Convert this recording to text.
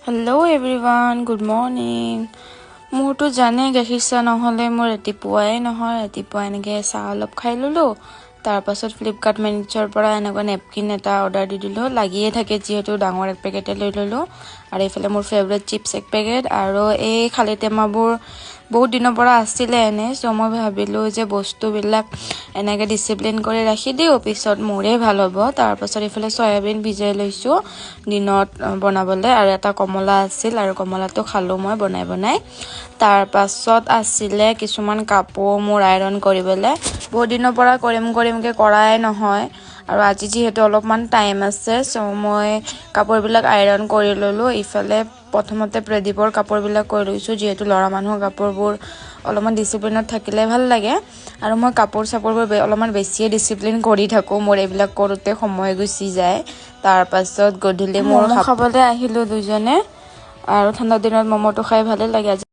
Hello everyone, good morning. মোৰতো জানে গাখীৰ চাহ নহলে মোৰ ৰাতিপুৱাই নহয় ৰাতিপুৱা এনেকৈ চাহ অলপ খাই ললো তাৰ পাছত ফ্লিপকাৰ্ট মেনেজাৰ পৰা এনেকুৱা নেপকিন এটা অৰ্ডাৰ দি দিলো লাগিয়ে থাকে যিহেতু ডাঙৰ এক পেকেট লৈ ললো আৰু এইফালে মোৰ ফেভাৰিট চিপছ এক পেকেট আৰু এই খালি টেমাবোৰ বহুত দিনৰ পৰা আছিলে এনে সো মই ভাবিলো যে বস্তুবিলাক এনেকৈ ডিসিপ্লিন কৰি ৰাখি দিও পিছত মোৰে ভাল হ'ব তাৰ পাছত এইফালে সয়াবিন ভিজাই লৈছো দিনত বনাবলে আৰু এটা কমলা আছিল আৰু কমলাটো খালো মই বনাই তাৰ পাছত আছিলে কিছুমান কাপোৰ মোৰ আইৰন কৰিবলে বহুত দিনৰ পৰা কৰিমকে কৰাই নহয় আৰু আজি যেহেতু অলপমান টাইম আছে সো মই কাপোৰবিলাক আইৰন কৰি ললো ইফালে প্ৰথমতে প্ৰদীপৰ কাপোৰবিলাক কৰি লৈছো যেহেতু লৰা মানুহৰ কাপোৰবোৰ অলপমান ডিসিপ্লিনত থাকিলে ভাল লাগে আৰু মই কাপোৰ চাপোৰবোৰ অলপমান বেছিয়ে ডিসিপ্লিন কৰি থাকো মোৰ এইবিলাক কৰোতে সময় গুচি যায় তাৰ পাছত গধূলি মোৰ খাবলৈ আহিলো দুজনে আৰু ঠাণ্ডা দিনত মমটো খাই ভালে লাগে